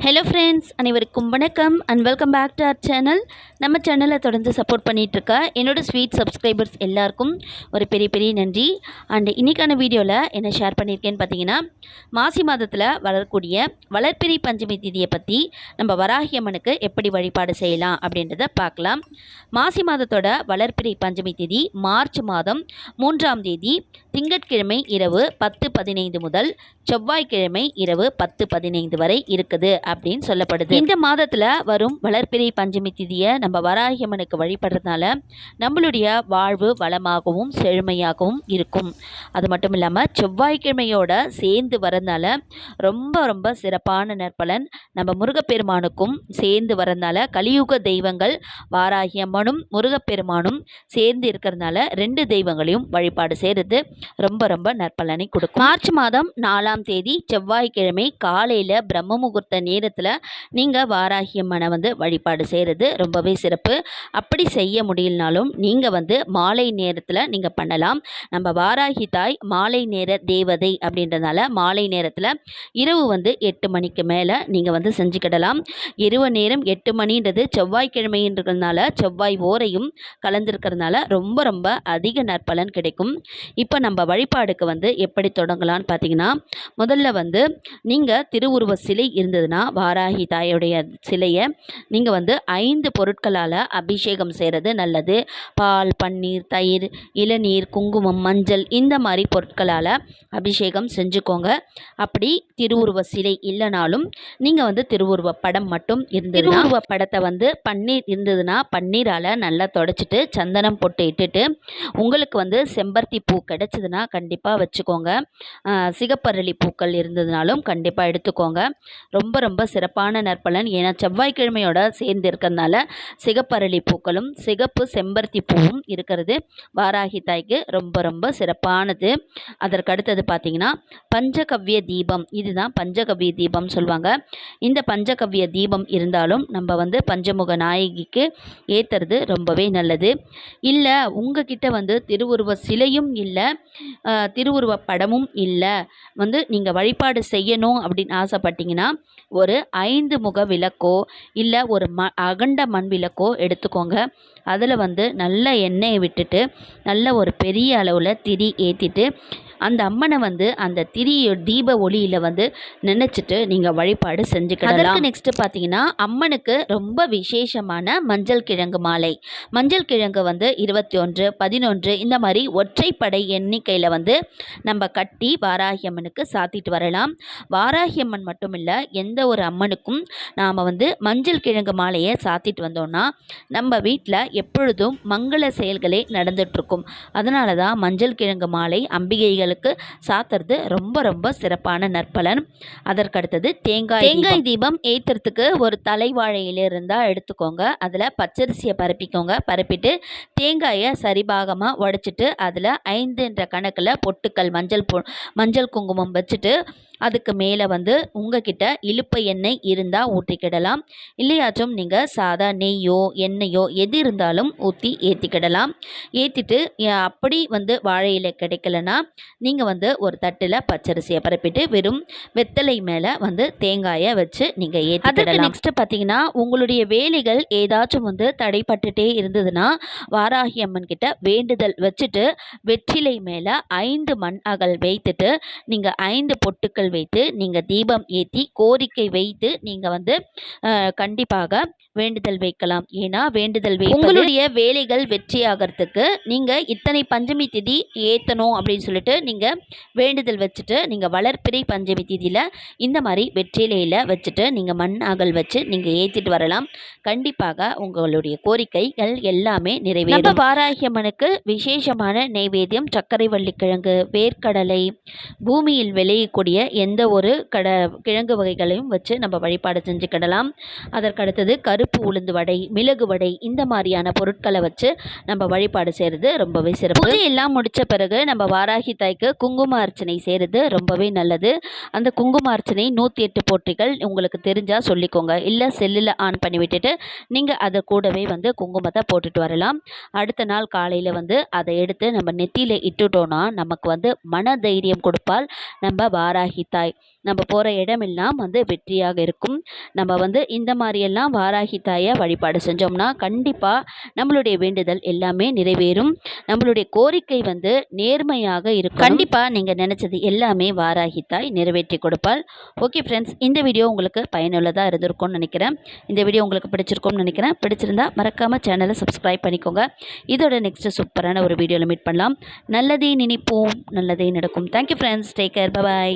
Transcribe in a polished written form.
Hello friends, அனைவருக்கும் வணக்கம் and welcome back to our channel. நம்ம சேனலை தொடர்ந்து சப்போர்ட் பண்ணிகிட்ருக்க என்னோடய ஸ்வீட் சப்ஸ்கிரைபர்ஸ் எல்லாருக்கும் ஒரு பெரிய பெரிய நன்றி. அண்ட் இன்றைக்கான வீடியோவில் என்ன ஷேர் பண்ணியிருக்கேன்னு பார்த்தீங்கன்னா, மாசி மாதத்தில் வரக்கூடிய வளர்பிறை பஞ்சமி திதியை பற்றி நம்ம வராகி அம்மனுக்கு எப்படி வழிபாடு செய்யலாம் அப்படின்றத பார்க்கலாம். மாசி மாதத்தோட வளர்பிறை பஞ்சமி திதி மார்ச் மாதம் 3ஆம் தேதி திங்கட்கிழமை இரவு 10:15 முதல் செவ்வாய்க்கிழமை இரவு 10:15 வரை இருக்குது அப்படின்னு சொல்லப்படுது. இந்த மாதத்துல வரும் வளர்பிறை பஞ்சமி திதியை நம்ம வராகி அம்மனுக்கு வழிபடுறதுனால நம்மளுடைய வாழ்வு வளமாகவும் செழுமையாகவும் இருக்கும். அது மட்டும் இல்லாமல் செவ்வாய்க்கிழமையோட சேர்ந்து வரதுனால ரொம்ப ரொம்ப சிறப்பான நற்பலன் நம்ம முருகப்பெருமானுக்கும் சேர்ந்து வரதுனால கலியுக தெய்வங்கள் வாராகி அம்மனும் முருகப்பெருமானும் சேர்ந்து இருக்கிறதுனால ரெண்டு தெய்வங்களையும் வழிபாடு செய்கிறது ரொம்ப ரொம்ப நற்பலனை கொடுக்கும். மார்ச் மாதம் 4ஆம் தேதி செவ்வாய்க்கிழமை காலையில் பிரம்ம முகூர்த்த நேரத்தில் நீங்கள் வாராகி அம்மனை வழிபாடு செய்கிறது ரொம்பவே சிறப்பு. அப்படி செய்ய முடியலனாலும் நீங்கள் மாலை நேரத்தில் நீங்கள் பண்ணலாம். நம்ம வாராகி தாய் மாலை நேர தேவதை அப்படின்றதுனால மாலை நேரத்தில் இரவு 8 மணிக்கு மேலே நீங்கள் செஞ்சுக்கிடலாம். இரவு நேரம் 8 மணின்றது செவ்வாய்க்கிழமைன்றதுனால செவ்வாய் ஓரையும் கலந்துருக்கிறதுனால ரொம்ப ரொம்ப அதிக நற்பலன் கிடைக்கும். இப்போ நம்ம வழிபாடுக்கு எப்படி தொடங்கலான்னு பார்த்தீங்கன்னா, முதல்ல நீங்கள் திருவுருவ சிலை இருந்ததுன்னா வாராகி தாயுடைய சிலையை நீங்கள் 5 பொருட்களால் அபிஷேகம் செய்கிறது நல்லது. பால், பன்னீர், தயிர், இளநீர், குங்குமம், மஞ்சள் இந்த மாதிரி பொருட்களால் அபிஷேகம் செஞ்சுக்கோங்க. அப்படி திருவுருவ சிலை இல்லைனாலும் நீங்கள் திருவுருவ படம் மட்டும் இருந்ததுன்னா திருவுருவ படத்தை பன்னீர் இருந்ததுன்னா பன்னீரால் நல்லா தொடச்சிட்டு சந்தனம் போட்டு இட்டுட்டு உங்களுக்கு செம்பருத்தி பூ கிடைச்சதுன்னா கண்டிப்பாக வச்சுக்கோங்க. சிகப்பரளி பூக்கள் இருந்ததுனாலும் கண்டிப்பாக எடுத்துக்கோங்க. ரொம்ப ரொம்ப சிறப்பான நற்பலன். ஏன்னா செவ்வாய்க்கிழமையோட சேர்ந்து இருக்கிறதுனால சிகப்பரளி பூக்களும் சிகப்பு செம்பருத்தி பூவும் இருக்கிறது வாராகி தாய்க்கு ரொம்ப ரொம்ப சிறப்பானது. அதற்கு அடுத்தது பார்த்தீங்கன்னா பஞ்சகவ்ய தீபம். இதுதான் பஞ்சகவ்ய தீபம் சொல்லுவாங்க. இந்த பஞ்சகவ்ய தீபம் இருந்தாலும் நம்ம பஞ்சமுக நாயகிக்கு ஏற்றுறது ரொம்பவே நல்லது. இல்லை உங்ககிட்ட திருவுருவ சிலையும் இல்லை திருவுருவ படமும் இல்லை நீங்கள் வழிபாடு செய்யணும் அப்படின்னு ஆசைப்பட்டீங்கன்னா ஒரு 5 முக விளக்கோ இல்லை ஒரு அகண்ட மண் விளக்கோ எடுத்துக்கோங்க. அதில் நல்ல எண்ணெயை விட்டுட்டு நல்ல ஒரு பெரிய அளவில் திரி ஏற்றிட்டு அந்த அம்மனை அந்த திரிய தீப ஒளியில் நினச்சிட்டு நீங்கள் வழிபாடு செஞ்சுக்கலாம். அதற்கு நெக்ஸ்ட்டு பார்த்தீங்கன்னா அம்மனுக்கு ரொம்ப விசேஷமான மஞ்சள் கிழங்கு மாலை. மஞ்சள் கிழங்கு 21, 11 இந்த மாதிரி ஒற்றைப்படை எண்ணிக்கையில் நம்ம கட்டி வாராகி அம்மனுக்கு சாத்திட்டு வரலாம். வாராகி அம்மன் மட்டும் இல்லை, எந்த ஒரு அம்மனுக்கும் நாம் மஞ்சள் கிழங்கு மாலையை சாத்திட்டு வந்தோம்னா நம்ம வீட்டில் எப்பொழுதும் மங்கள செயல்களே நடந்துகிட்ருக்கும். அதனால தான் மஞ்சள் கிழங்கு மாலை அம்பிகைகளுக்கு சாத்துறது ரொம்ப ரொம்ப சிறப்பான நற்பலன். அதற்கடுத்தது தேங்காய் தீபம் ஏற்றுறதுக்கு ஒரு தலைவாழையில இருந்தால் எடுத்துக்கோங்க. அதில் பச்சரிசியை பரப்பிக்கோங்க. பரப்பிட்டு தேங்காயை சரிபாகமாக உடைச்சிட்டு அதில் 5 என்ற கணக்கில் பொட்டுக்கள் மஞ்சள் குங்குமம் வச்சுட்டு அதுக்கு மேலே உங்ககிட்ட இலுப்பை எண்ணெய் இருந்தால் ஊற்றிக்கிடலாம். இல்லையாச்சும் நீங்கள் சாதா நெய்யோ எண்ணெயோ எது இருந்தாலும் ஊற்றி ஏற்றிக்கிடலாம். ஏற்றிட்டு அப்படி வாழையில கிடைக்கலனா நீங்கள் ஒரு தட்டில் பச்சரிசியை பரப்பிட்டு வெறும் வெத்தலை மேலே தேங்காயை வச்சு நீங்கள் ஏற்றிக்கிடலாம். அதுக்கு நெக்ஸ்ட்டு பார்த்தீங்கன்னா உங்களுடைய வேலைகள் ஏதாச்சும் தடைப்பட்டுட்டே இருந்ததுன்னா வாராகி அம்மன் கிட்ட வேண்டுதல் வச்சுட்டு வெற்றிலை மேலே 5 மண் அகல் வைத்துட்டு நீங்கள் 5 பொட்டுக்கள் வைத்து நீங்கள் தீபம் ஏற்றி கோரிக்கை வைத்து நீங்கள் கண்டிப்பாக வேண்டுதல் வைக்கலாம். ஏன்னா வேண்டுதல் உங்களுடைய வேலைகள் வெற்றி ஆகிறதுக்கு நீங்கள் இத்தனை பஞ்சமி திதி ஏற்றணும் அப்படின்னு சொல்லிட்டு நீங்கள் வேண்டுதல் வச்சுட்டு நீங்கள் வளர்பிறை பஞ்சமி திதியில் இந்த மாதிரி வெற்றிலையில் வச்சுட்டு நீங்கள் மண் அகல் வச்சு நீங்கள் ஏற்றிட்டு வரலாம். கண்டிப்பாக உங்களுடைய கோரிக்கைகள் எல்லாமே நிறைவேறும். நம்ம வாராகி அம்மனுக்கு விசேஷமான நைவேத்தியம் சர்க்கரை வள்ளிக்கிழங்கு, வேர்க்கடலை, பூமியில் விளையக்கூடிய எந்த ஒரு கிழங்கு வகைகளையும் வச்சு நம்ம வழிபாடு செஞ்சுக்கிடலாம். அதற்கடுத்தது கருப்பு உளுந்து வடை, மிளகு வடை இந்த மாதிரியான பொருட்களை வச்சு நம்ம வழிபாடு செய்கிறது ரொம்பவே சிறப்பு. பூஜை எல்லாம் முடித்த பிறகு நம்ம வாராகி தாய்க்கு குங்கும அர்ச்சனை செய்கிறது ரொம்பவே நல்லது. அந்த குங்கும அர்ச்சனை 108 போற்றிகள் உங்களுக்கு தெரிஞ்சால் சொல்லிக்கோங்க. இல்லை செல்லில் ஆன் பண்ணி விட்டுட்டு நீங்கள் அதை கூடவே குங்குமத்தை போட்டுட்டு வரலாம். அடுத்த நாள் காலையில் அதை எடுத்து நம்ம நெத்தியில் இட்டுட்டோன்னா நமக்கு மன தைரியம் கொடுப்பால் நம்ம வாராகி தாய். நம்ம போகிற இடமெல்லாம் வந்து வெற்றியாக இருக்கும். நம்ம வந்து இந்த மாதிரியெல்லாம் வாராகி தாயை வழிபாடு செஞ்சோம்னா கண்டிப்பாக நம்மளுடைய வேண்டுதல் எல்லாமே நிறைவேறும். நம்மளுடைய கோரிக்கை வந்து நேர்மையாக இருக்கும். கண்டிப்பாக நீங்கள் நினச்சது எல்லாமே வாராகி தாய் நிறைவேற்றி கொடுப்பாள். ஓகே ஃப்ரெண்ட்ஸ், இந்த வீடியோ உங்களுக்கு பயனுள்ளதாக இருந்திருக்கும்னு நினைக்கிறேன். இந்த வீடியோ உங்களுக்கு பிடிச்சிருக்கும்னு நினைக்கிறேன். பிடிச்சிருந்தா மறக்காமல் சேனலை சப்ஸ்கிரைப் பண்ணிக்கோங்க. இதோட நெக்ஸ்ட் சூப்பரான ஒரு வீடியோவில் மீட் பண்ணலாம். நல்லதே நினைப்போம், நல்லதே நடக்கும். Thank you friends, take care, by.